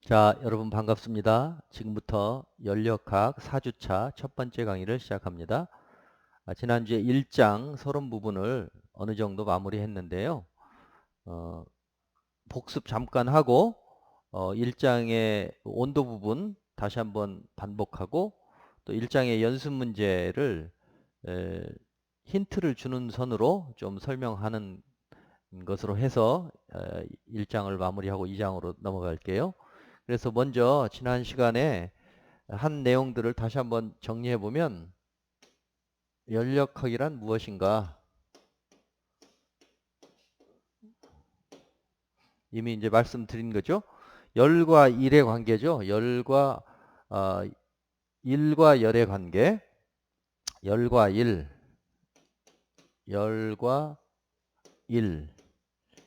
자, 여러분 반갑습니다. 지금부터 연력학 4주차 첫 번째 강의를 시작합니다. 지난주에 1장 서론 부분을 어느 정도 마무리했는데요. 어, 복습 잠깐 하고 1장의 온도 부분 다시 한번 반복하고 또 1장의 연습 문제를 에, 힌트를 주는 선으로 좀 설명하는 것으로 해서 1장을 마무리하고 2장으로 넘어갈게요. 그래서 먼저 지난 시간에 한 내용들을 다시 한번 정리해 보면 연력학이란 무엇인가 이미 이제 말씀드린 거죠. 열과 일의 관계죠. 어, 일과 열의 관계, 열과 일, 열과 일,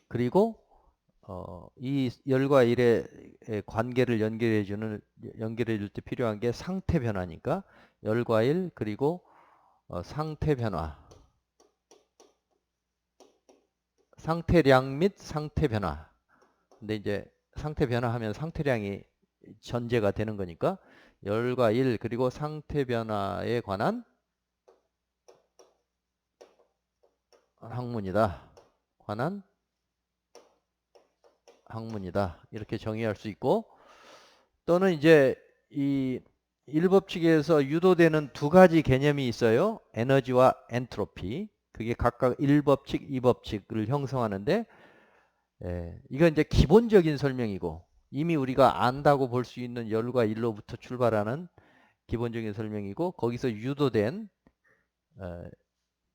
그리고 이 열과 일의 관계를 연결해 줄 때 필요한 게 상태 변화니까 열과 일 그리고 상태 변화, 상태량 및 상태 변화. 근데 이제 상태 변화하면 상태량이 전제가 되는 거니까 열과 일 그리고 상태 변화에 관한 학문이다. 관한 학문이다. 이렇게 정의할 수 있고 또는 이제 이 일법칙에서 유도되는 두 가지 개념이 있어요. 에너지와 엔트로피. 그게 각각 1법칙, 2법칙을 형성하는데 이건 이제 기본적인 설명이고 이미 우리가 안다고 볼 수 있는 열과 일로부터 출발하는 기본적인 설명이고 거기서 유도된 어,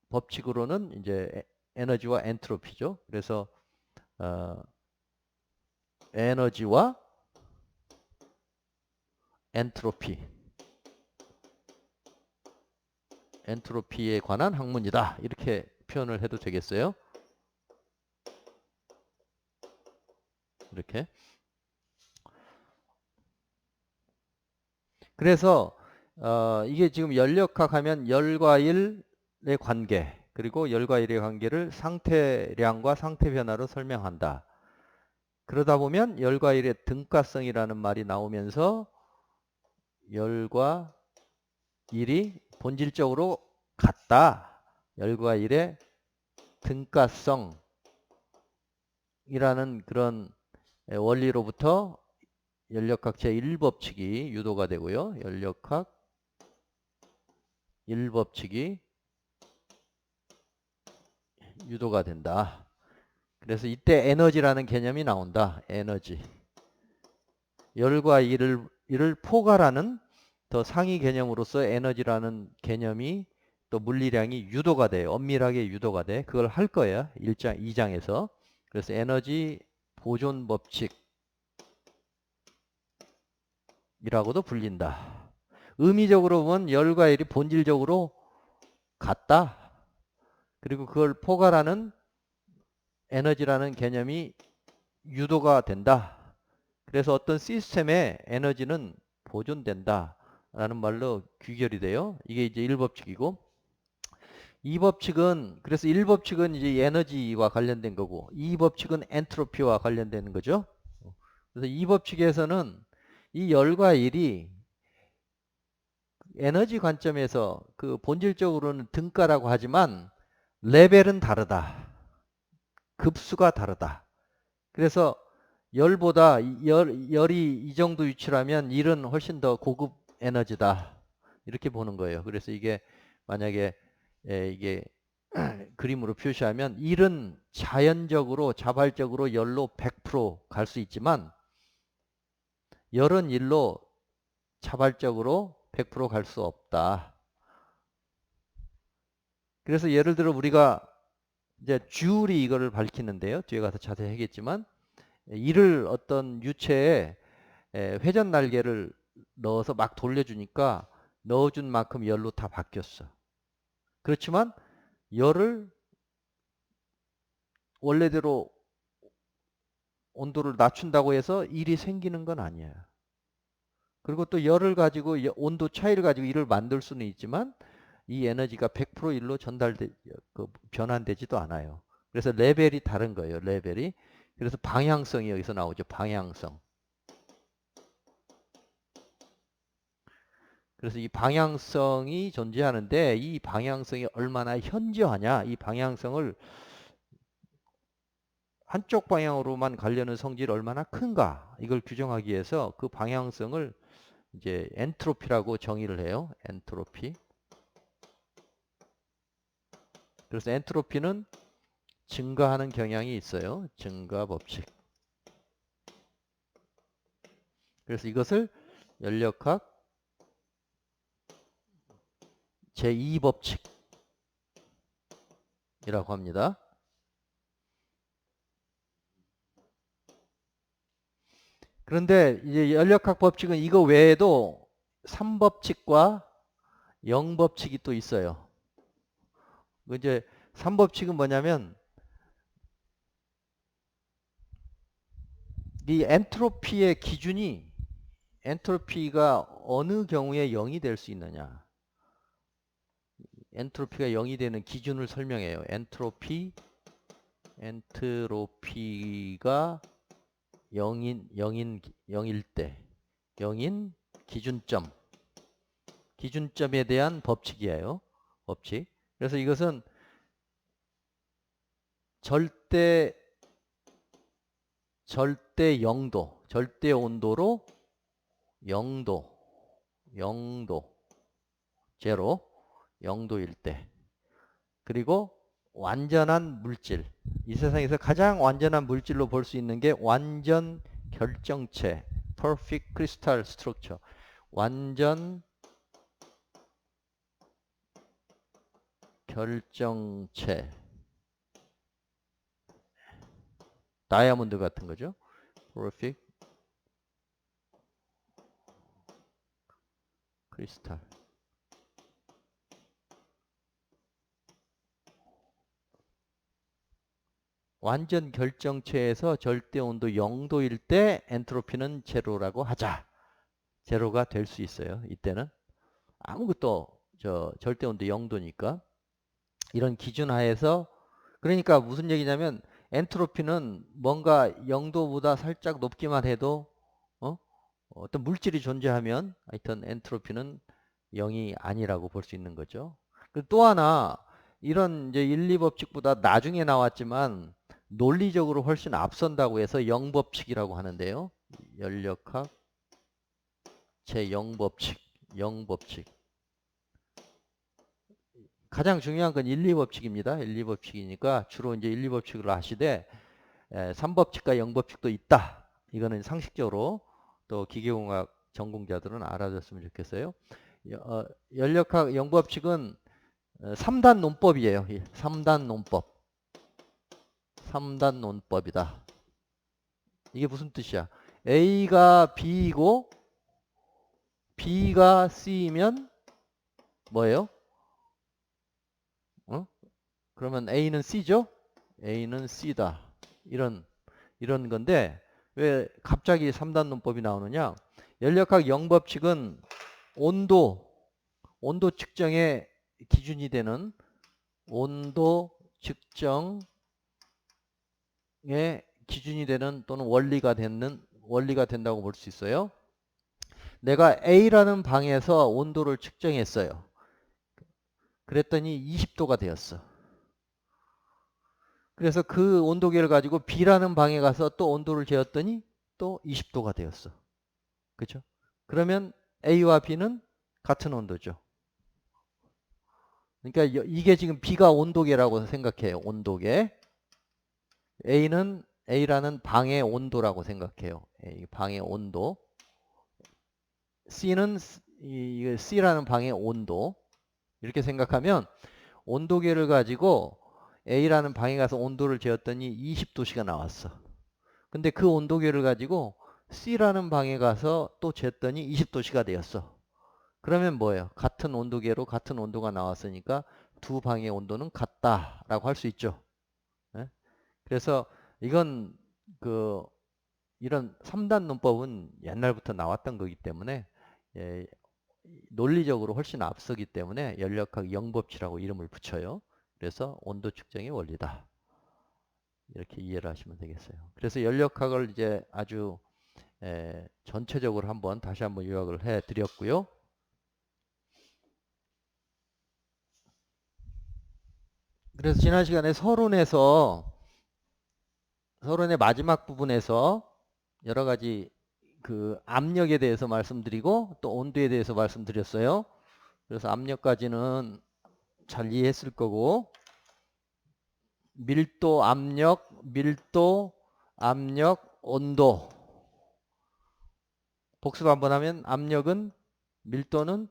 법칙으로는 이제 에너지와 엔트로피죠. 그래서 어, 에너지와 엔트로피, 엔트로피에 관한 학문이다. 이렇게 표현을 해도 되겠어요. 이렇게. 그래서 이게 지금 연력학 하면 열과 일의 관계 그리고 열과 일의 관계를 상태량과 상태 변화로 설명한다. 그러다 보면 열과 일의 등가성이라는 말이 나오면서 열과 일이 본질적으로 같다. 열과 일의 등가성이라는 그런 원리로부터 연력학 제1법칙이 유도가 되고요. 연력학 1법칙이 유도가 된다. 그래서 이때 에너지라는 개념이 나온다. 에너지. 열과 일을 포괄하는 더 상위 개념으로서 에너지라는 개념이 또 물리량이 유도가 돼요. 엄밀하게 유도가 돼. 그걸 할 거야. 1장, 2장에서. 그래서 에너지 보존 법칙이라고도 불린다. 의미적으로 보면 열과 일이 본질적으로 같다. 그리고 그걸 포괄하는 에너지라는 개념이 유도가 된다. 그래서 어떤 시스템의 에너지는 보존된다. 라는 말로 귀결이 돼요. 이게 이제 1법칙이고 2법칙은 그래서 1법칙은 이제 에너지와 관련된 거고 2법칙은 엔트로피와 관련되는 거죠. 그래서 2법칙에서는 이 열과 일이 에너지 관점에서 그 본질적으로는 등가라고 하지만 레벨은 다르다. 급수가 다르다. 그래서 열보다 열이 이 정도 위치라면 일은 훨씬 더 고급 에너지다. 이렇게 보는 거예요. 그래서 이게 만약에 이게 그림으로 표시하면 일은 자연적으로 자발적으로 열로 100%갈 수 있지만 열은 일로 자발적으로 100%갈 수 없다. 그래서 예를 들어 우리가 이제 주울이 이거를 밝히는데요. 뒤에 가서 자세히 하겠지만 일을 어떤 유체에 회전 날개를 넣어서 막 돌려주니까 넣어준 만큼 열로 다 바뀌었어. 그렇지만 열을 원래대로 온도를 낮춘다고 해서 일이 생기는 건 아니에요. 그리고 또 열을 가지고 온도 차이를 가지고 일을 만들 수는 있지만 이 에너지가 100% 일로 변환되지도 않아요. 그래서 레벨이 다른 거예요. 레벨이. 그래서 방향성이 여기서 나오죠. 방향성. 그래서 이 방향성이 존재하는데 이 방향성이 얼마나 현저하냐, 이 방향성을 한쪽 방향으로만 가려는 성질이 얼마나 큰가, 이걸 규정하기 위해서 그 방향성을 이제 엔트로피라고 정의를 해요. 엔트로피. 그래서 엔트로피는 증가하는 경향이 있어요. 증가 법칙. 그래서 이것을 연력학 제2법칙이라고 합니다. 그런데 이제 연력학 법칙은 이거 외에도 3법칙과 0법칙이 또 있어요. 이제 3법칙은 뭐냐면 이 엔트로피의 기준이, 엔트로피가 어느 경우에 0이 될 수 있느냐, 엔트로피가 0이 되는 기준을 설명해요. 엔트로피가 0일 때, 0인 기준점에 대한 법칙이에요. 법칙. 그래서 이것은 절대 영도, 절대 온도로 0도, 0도, 제로, 0도일 때. 그리고 완전한 물질. 이 세상에서 가장 완전한 물질로 볼 수 있는 게 완전 결정체, perfect crystal structure. 완전 결정체. 다이아몬드 같은 거죠. perfect crystal. 완전 결정체에서 절대 온도 0도일 때 엔트로피는 제로라고 하자. 제로가 될 수 있어요. 이때는 아무것도 절대 온도 0도니까 이런 기준 하에서, 그러니까 무슨 얘기냐면 엔트로피는 뭔가 0도보다 살짝 높기만 해도 어떤 물질이 존재하면 하여튼 엔트로피는 0이 아니라고 볼 수 있는 거죠. 또 하나, 이런 이제 1, 2법칙보다 나중에 나왔지만 논리적으로 훨씬 앞선다고 해서 0법칙이라고 하는데요. 연력학 제0법칙, 0법칙. 가장 중요한 건 1, 2법칙입니다. 1, 2법칙이니까 주로 이제 1, 2법칙으로 하시되 3법칙과 0법칙도 있다. 이거는 상식적으로 또 기계공학 전공자들은 알아줬으면 좋겠어요. 연력학 0법칙은 3단 논법이에요. 3단 논법. 3단 논법이다. 이게 무슨 뜻이야? A가 B이고 B가 C이면 뭐예요? 그러면 A는 C죠? A는 C다. 이런 건데 왜 갑자기 3단 논법이 나오느냐? 연력학 0법칙은 온도 측정의 기준이 되는 온도 측정의 기준이 되는 또는 원리가 된다고 볼 수 있어요. 내가 A라는 방에서 온도를 측정했어요. 그랬더니 20도가 되었어. 그래서 그 온도계를 가지고 B라는 방에 가서 또 온도를 재었더니 또 20도가 되었어. 그렇죠? 그러면 A와 B는 같은 온도죠. 그러니까 이게 지금 B가 온도계라고 생각해요. 온도계. A는 A라는 방의 온도라고 생각해요. 방의 온도. C는 C라는 방의 온도. 이렇게 생각하면 온도계를 가지고 A라는 방에 가서 온도를 재었더니 20도씨가 나왔어. 근데 그 온도계를 가지고 C라는 방에 가서 또 쟀더니 20도씨가 되었어. 그러면 뭐예요? 같은 온도계로 같은 온도가 나왔으니까 두 방의 온도는 같다라고 할 수 있죠. 네? 그래서 이건 이런 3단 논법은 옛날부터 나왔던 거기 때문에 예, 논리적으로 훨씬 앞서기 때문에 연력학 0법칙이라고 이름을 붙여요. 그래서 온도 측정의 원리다. 이렇게 이해를 하시면 되겠어요. 그래서 연력학을 이제 아주 전체적으로 다시 한번 요약을 해 드렸고요. 그래서 지난 시간에 서론의 마지막 부분에서 여러 가지 그 압력에 대해서 말씀드리고 또 온도에 대해서 말씀드렸어요. 그래서 압력까지는 잘 이해했을 거고, 밀도, 압력, 온도. 복습 한번 하면 압력은, 밀도는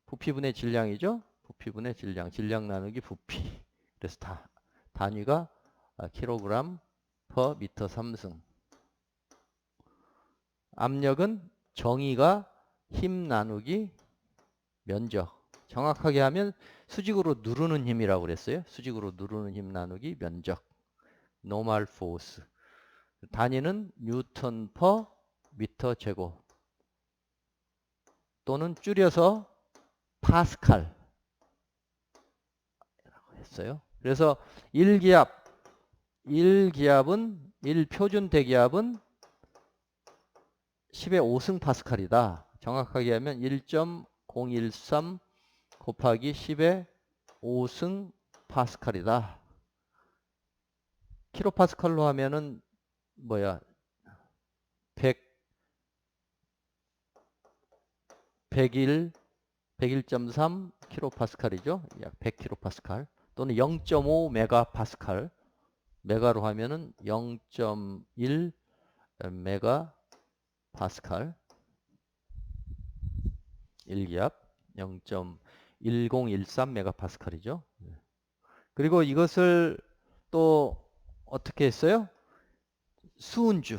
부피분의 질량이죠. 부피분의 질량 나누기 부피. 그래서 단위가 킬로그램 퍼 미터 3승. 압력은 정의가 힘 나누기 면적. 정확하게 하면 수직으로 누르는 힘이라고 그랬어요. 수직으로 누르는 힘 나누기 면적. normal force. 단위는 뉴턴 퍼 미터 제곱. 또는 줄여서 파스칼 했어요. 그래서 1표준 대기압은 10의 5승 파스칼이다. 정확하게 하면 1.013 곱하기 10의 5승 파스칼이다. 킬로파스칼로 하면은 뭐야? 101.3 킬로파스칼이죠. 약 100 킬로파스칼. 또는 0.5 메가파스칼. 메가로 하면은 0.1 메가파스칼. 1기압 0.1013 메가파스칼이죠. 그리고 이것을 또 어떻게 했어요? 수은주로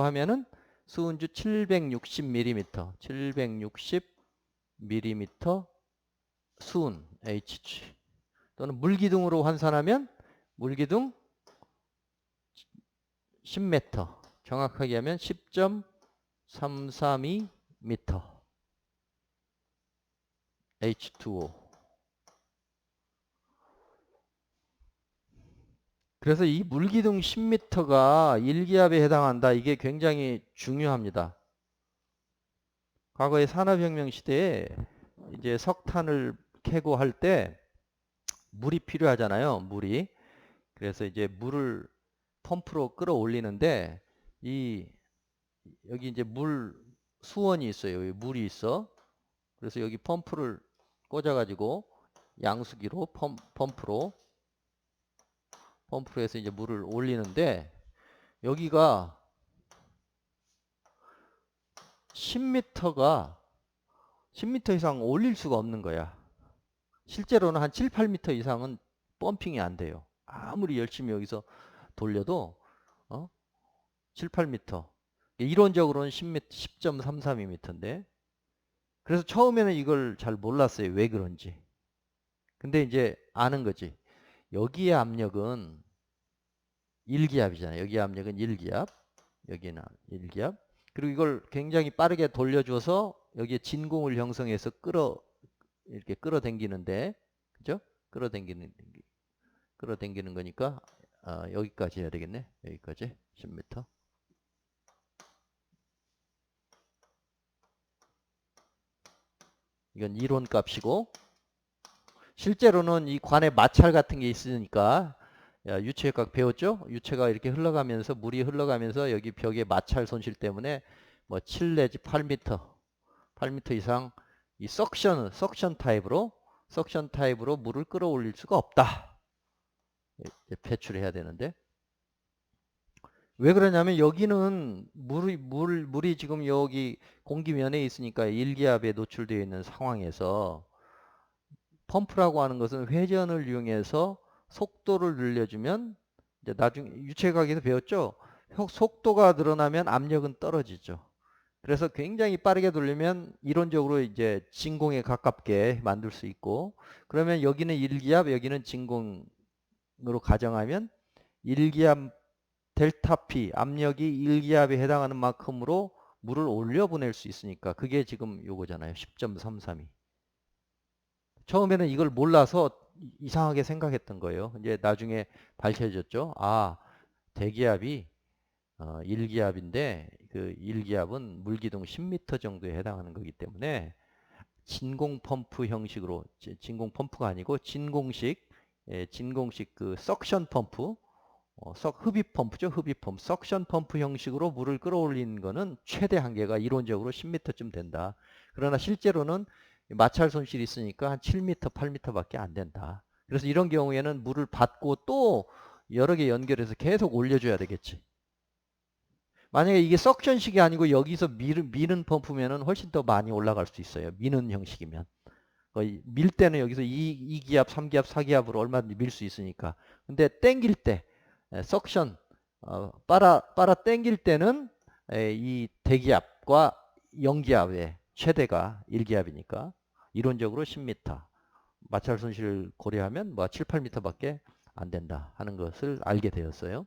하면은 수은주 760mm, 760mm 수은 Hg. 또는 물기둥으로 환산하면 물기둥 10m, 정확하게 하면 10.332m H2O. 그래서 이 물기둥 10m가 1기압에 해당한다. 이게 굉장히 중요합니다. 과거의 산업혁명 시대에 이제 석탄을 캐고 할 때 물이 필요하잖아요. 물이. 그래서 이제 물을 펌프로 끌어올리는데 여기 이제 수원이 있어요. 여기 물이 있어. 그래서 여기 펌프를 꽂아가지고 양수기로 펌프로 해서 이제 물을 올리는데 여기가 10m가 10m 이상 올릴 수가 없는 거야. 실제로는 한 7, 8m 이상은 펌핑이 안 돼요. 아무리 열심히 여기서 돌려도 7, 8m. 이론적으로는 10m, 10.332m인데 그래서 처음에는 이걸 잘 몰랐어요. 왜 그런지. 근데 이제 아는 거지. 여기의 압력은 1기압이잖아요. 여기 압력은 1기압. 여기는 1기압. 그리고 이걸 굉장히 빠르게 돌려줘서 여기에 진공을 형성해서 이렇게 끌어당기는데, 그죠? 끌어당기는 거니까, 여기까지 해야 되겠네. 여기까지. 10m. 이건 이론 값이고, 실제로는 이 관에 마찰 같은 게 있으니까, 유체역학 배웠죠? 유체가 이렇게 흘러가면서 물이 흘러가면서 여기 벽에 마찰 손실 때문에 뭐 7 내지 8m 이상 이 석션 타입으로 물을 끌어올릴 수가 없다. 배출해야 되는데 왜 그러냐면 여기는 물이 지금 여기 공기면에 있으니까 1기압에 노출되어 있는 상황에서 펌프라고 하는 것은 회전을 이용해서 속도를 늘려주면 이제 나중에 유체과학에서 배웠죠. 속도가 늘어나면 압력은 떨어지죠. 그래서 굉장히 빠르게 돌리면 이론적으로 이제 진공에 가깝게 만들 수 있고 그러면 여기는 1기압 여기는 진공으로 가정하면 1기압 델타 P 압력이 1기압에 해당하는 만큼으로 물을 올려 보낼 수 있으니까 그게 지금 요거잖아요. 10.332. 처음에는 이걸 몰라서 이상하게 생각했던 거예요. 이제 나중에 밝혀졌죠. 아, 대기압이 1기압인데 그 1기압은 물기둥 10m 정도에 해당하는 거기 때문에 진공 펌프 형식으로, 진공 펌프가 아니고 진공식, 진공식 그 석션 펌프, 흡입 펌프죠. 흡입 펌프. 석션 펌프 형식으로 물을 끌어올리는 거는 최대 한계가 이론적으로 10m쯤 된다. 그러나 실제로는 마찰 손실이 있으니까 한 7m, 8m밖에 안 된다. 그래서 이런 경우에는 물을 받고 또 여러 개 연결해서 계속 올려줘야 되겠지. 만약에 이게 석션식이 아니고 여기서 미는 펌프면은 훨씬 더 많이 올라갈 수 있어요. 미는 형식이면. 밀 때는 여기서 2기압, 3기압, 4기압으로 얼마든지 밀 수 있으니까. 근데 땡길 때, 석션, 빨아 땡길 때는 이 대기압과 영기압의 최대가 1기압이니까 이론적으로 10m. 마찰 손실을 고려하면 뭐 7, 8m밖에 안 된다 하는 것을 알게 되었어요.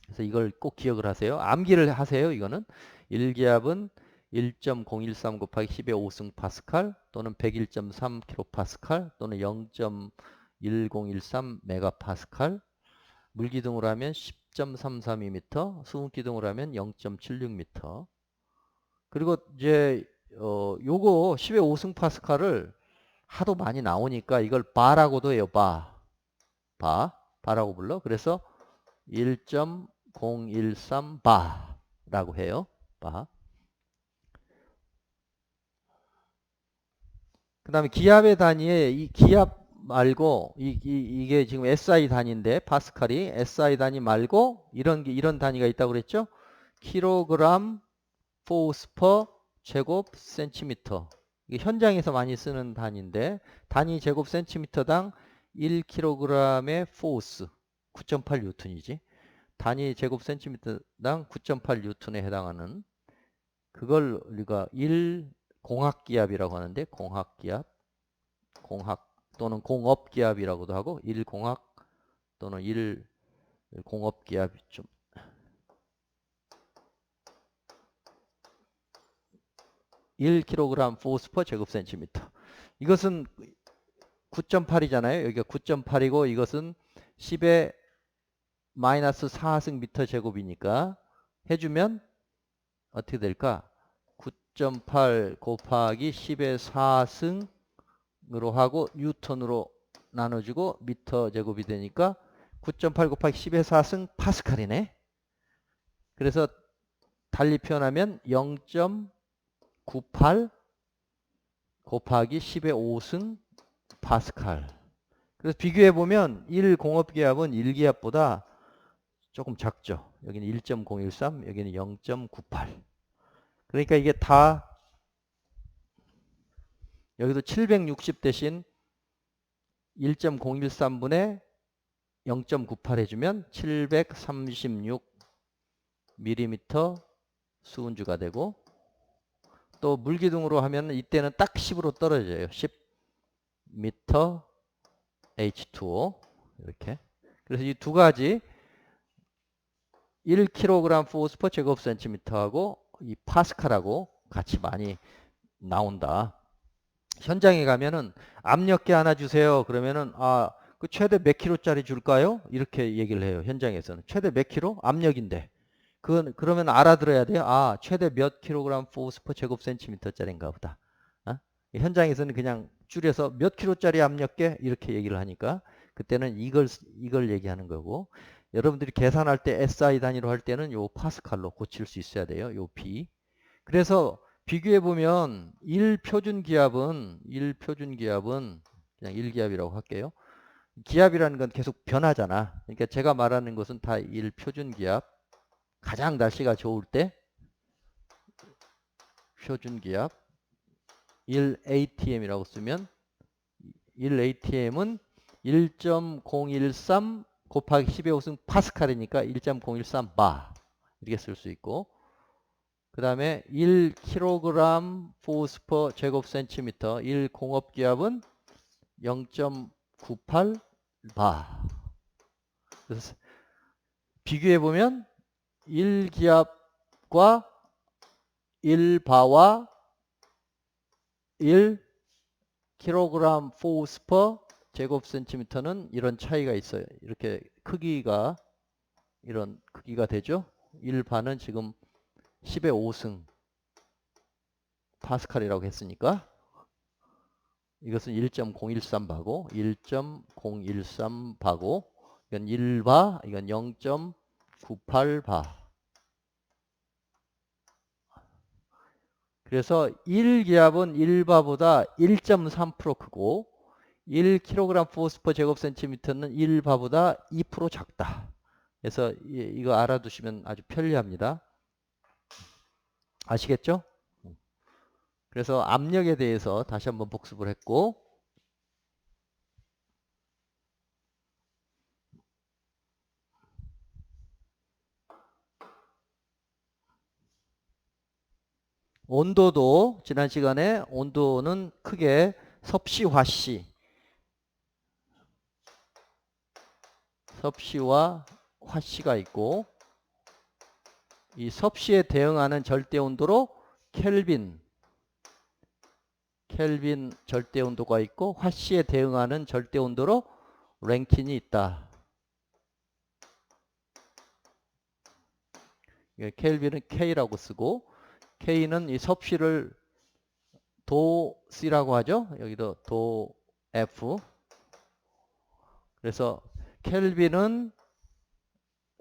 그래서 이걸 꼭 기억을 하세요. 암기를 하세요. 이거는 1기압은 1.013 곱하기 10의 5승 파스칼 또는 101.3 킬로파스칼 또는 0.1013 메가파스칼. 물기둥으로 하면 10.332m, 수은기둥으로 하면 0.76m. 그리고 이제 요거 10의 5승 파스칼을 하도 많이 나오니까 이걸 바라고도 해요. 바라고 불러. 그래서 1.013 바라고 해요. 바. 그 다음에 기압의 단위에 이 기압 말고 이게 지금 SI 단위인데 파스칼이 SI 단위 말고 이런 단위가 있다고 그랬죠? 킬로그램 포스 퍼 제곱 센티미터. 이게 현장에서 많이 쓰는 단위인데 단위 제곱 센티미터당 1kg의 포스 9.8 뉴턴이지. 단위 제곱 센티미터당 9.8 뉴턴에 해당하는 그걸 우리가 1 공학기압이라고 하는데 공학기압, 공학 또는 공업기압이라고도 하고 1공학 또는 1 공업기압 좀 1kg 포스 퍼 제곱 센티미터. 이것은 9.8이잖아요. 여기가 9.8이고 이것은 10의 마이너스 4승 미터 제곱이니까 해주면 어떻게 될까? 9.8 곱하기 10의 4승으로 하고 뉴턴으로 나눠주고 미터 제곱이 되니까 9.8 곱하기 10의 4승 파스칼이네. 그래서 달리 표현하면 0.98 곱하기 10의 5승 파스칼. 그래서 비교해보면 1 공업기압은 1기압보다 조금 작죠. 여기는 1.013, 여기는 0.98. 그러니까 이게 다 여기도 760 대신 1.013분의 0.98 해주면 736 밀리미터 수은주가 되고 또 물기둥으로 하면 이때는 딱 10으로 떨어져요. 10 미터 H2O 이렇게. 그래서 이 두 가지 1kg 포스 퍼 제곱 센티미터하고 이 파스칼하고 같이 많이 나온다. 현장에 가면은 압력계 하나 주세요. 그러면은 그 최대 몇 킬로짜리 줄까요? 이렇게 얘기를 해요. 현장에서는 최대 몇 킬로? 압력인데. 그러면 알아들어야 돼요. 최대 몇 킬로그램 포스 퍼 제곱 센티미터짜리인가 보다. 현장에서는 그냥 줄여서 몇 킬로짜리 압력계 이렇게 얘기를 하니까 그때는 이걸 얘기하는 거고 여러분들이 계산할 때 SI 단위로 할 때는 요 파스칼로 고칠 수 있어야 돼요. 요 B. 그래서 비교해 보면 1표준 기압은 그냥 1기압이라고 할게요. 기압이라는 건 계속 변하잖아. 그러니까 제가 말하는 것은 다 1표준기압. 가장 날씨가 좋을 때 표준기압 1ATM이라고 쓰면 1ATM은 1.013 곱하기 10의 5승 파스칼이니까 1.013 바 이렇게 쓸 수 있고 그 다음에 1kg 포스 퍼 제곱 센티미터 1 공업기압은 0.98 바. 그래서 비교해보면 1기압과 1바와 1kg 포스 퍼 제곱 센티미터는 이런 차이가 있어요. 이렇게 이런 크기가 되죠. 1바는 지금 10의 5승 파스칼이라고 했으니까 이것은 1.013바고 1.013바고 이건 1바, 이건 0.98바. 그래서 1기압은 1바보다 1.3% 크고 1kg 포스퍼 제곱센티미터는 1바보다 2% 작다. 그래서 이거 알아두시면 아주 편리합니다. 아시겠죠? 그래서 압력에 대해서 다시 한번 복습을 했고, 온도도 지난 시간에 온도는 크게 섭씨, 화씨, 섭씨와 화씨가 있고, 이 섭씨에 대응하는 절대 온도로 켈빈 절대 온도가 있고, 화씨에 대응하는 절대 온도로 랭킨이 있다. 켈빈은 K라고 쓰고, K는 이 섭씨를 도 C라고 하죠. 여기도 도 F. 그래서 켈빈은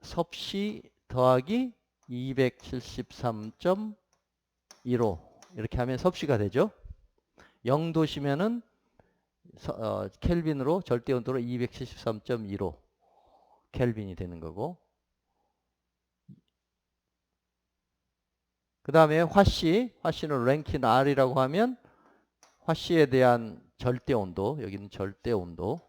섭씨 더하기 273.15 이렇게 하면 섭씨가 되죠. 0도시면은 켈빈으로 절대 온도로 273.15 켈빈이 되는 거고, 그 다음에 화씨는 랭킨 R이라고 하면 화씨에 대한 절대 온도, 여기는 절대 온도,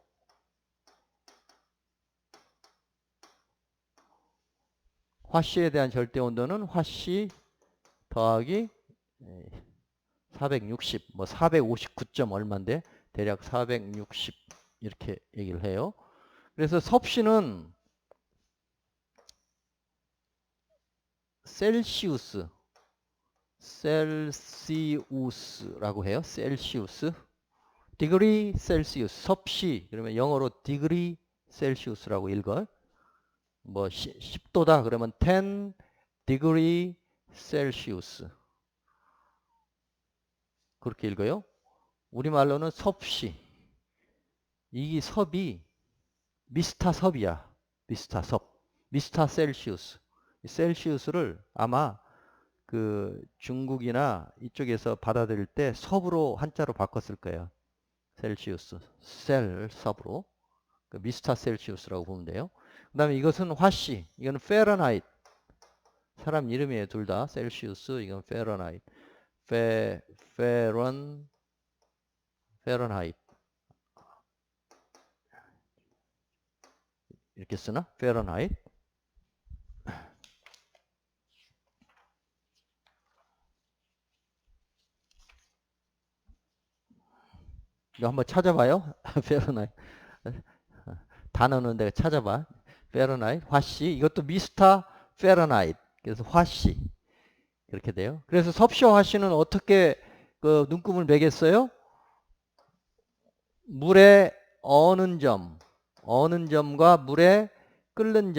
화씨에 대한 절대 온도는 화씨 더하기 460, 뭐 459점 얼마인데 대략 460 이렇게 얘기를 해요. 그래서 섭씨는 셀시우스라고 해요. 셀시우스. 디그리 셀시우스. 섭씨. 그러면 영어로 디그리 셀시우스라고 읽어요. 뭐 10도다 그러면 10 디그리 셀시우스. 그렇게 읽어요. 우리말로는 섭씨. 이 섭이 미스터 섭이야. 미스터 섭. 미스터 셀시우스. 셀시우스를 아마 그 중국이나 이쪽에서 받아들일 때 섭으로 한자로 바꿨을 거예요. 셀시우스. 섭으로. 그 미스터 셀시우스라고 보면 돼요. 그 다음에 이것은 화씨. 이거는 페런하이트. 사람 이름이에요. 둘 다. 셀시우스. 이건 페런하이트. 페런하이트. 이렇게 쓰나? 페런하이트. 이거 한번 찾아봐요. 페런하이트. 단어는 내가 찾아봐. 페런하이트, 화씨. 이것도 미스터 페런하이트. 그래서 화씨. 이렇게 돼요. 그래서 섭씨와 화씨는 어떻게 그 눈금을 매겠어요? 물의 어는 점과 물의 끓는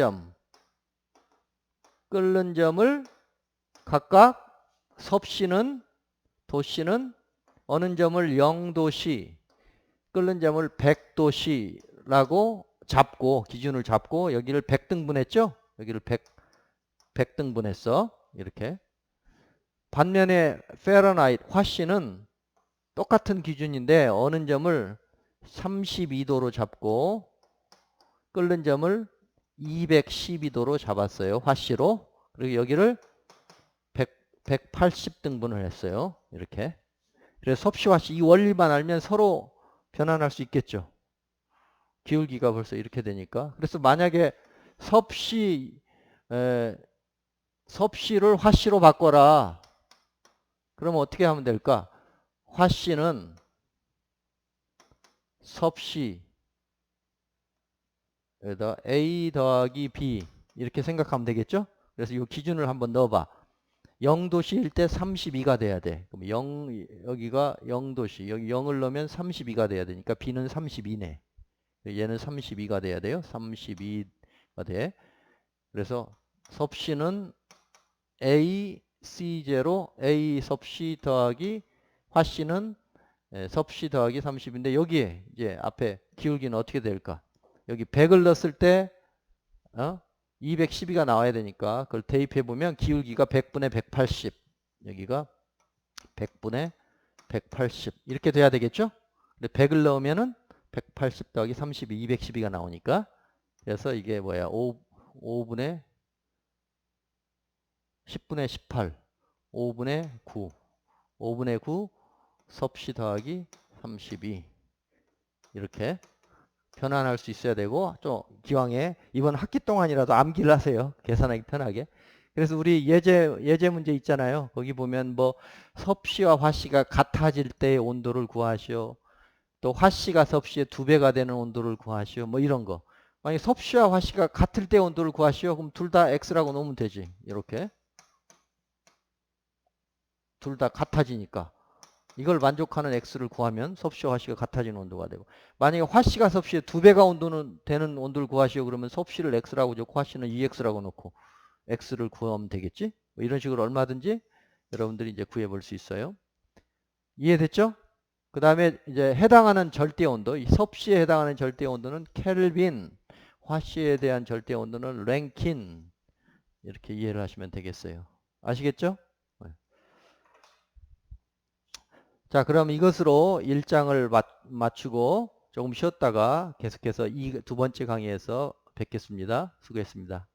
점을 각각 섭씨는 도씨는 어는 점을 0도씨, 끓는 점을 100도씨라고 잡고 기준을 잡고 여기를 100등분했죠? 여기를 100등분했어. 이렇게. 반면에 페런하이트 화씨는 똑같은 기준인데 어는 점을 32도로 잡고 끓는 점을 212도로 잡았어요. 화씨로. 그리고 여기를 180등분을 했어요. 이렇게. 그래서 섭씨, 화씨 이 원리만 알면 서로 변환할 수 있겠죠. 기울기가 벌써 이렇게 되니까. 그래서 만약에 섭씨를 화씨로 바꿔라. 그러면 어떻게 하면 될까? 화씨는 섭씨 여기다 A 더하기 B 이렇게 생각하면 되겠죠? 그래서 이 기준을 한번 넣어봐. 0도씨일 때 32가 돼야 돼. 그럼 여기가 0도씨. 여기 0을 넣으면 32가 돼야 되니까 B는 32네. 얘는 32가 돼야 돼요. 32가 돼. 그래서 섭씨는 A, C 제로 A 섭씨 더하기 화씨는 섭씨 더하기 30인데 여기에 이제 앞에 기울기는 어떻게 될까? 여기 100을 넣었을 때 212가 나와야 되니까 그걸 대입해 보면 기울기가 100분의 180, 여기가 100분의 180 이렇게 돼야 되겠죠? 근데 100을 넣으면은 180 더하기 30이 212가 나오니까, 그래서 이게 뭐야? 5분의 10분의 18, 5분의 9, 5분의 9 섭씨 더하기 32 이렇게 변환할 수 있어야 되고, 좀 기왕에 이번 학기 동안이라도 암기를 하세요. 계산하기 편하게. 그래서 우리 예제 문제 있잖아요. 거기 보면 뭐 섭씨와 화씨가 같아질 때의 온도를 구하시오. 또 화씨가 섭씨의 2배가 되는 온도를 구하시오. 뭐 이런 거. 만약에 섭씨와 화씨가 같을 때 온도를 구하시오. 그럼 둘 다 X라고 놓으면 되지. 이렇게. 둘 다 같아지니까. 이걸 만족하는 X를 구하면 섭씨와 화씨가 같아지는 온도가 되고, 만약에 화씨가 섭씨의 2배가 온도는 되는 온도를 구하시오. 그러면 섭씨를 X라고 적고 화씨는 EX라고 놓고 X를 구하면 되겠지? 뭐 이런 식으로 얼마든지 여러분들이 이제 구해 볼 수 있어요. 이해됐죠? 그 다음에 이제 해당하는 절대 온도, 이 섭씨에 해당하는 절대 온도는 켈빈, 화씨에 대한 절대 온도는 랭킨, 이렇게 이해를 하시면 되겠어요. 아시겠죠? 네. 자, 그럼 이것으로 1장을 맞추고 조금 쉬었다가 계속해서 이 두 번째 강의에서 뵙겠습니다. 수고했습니다.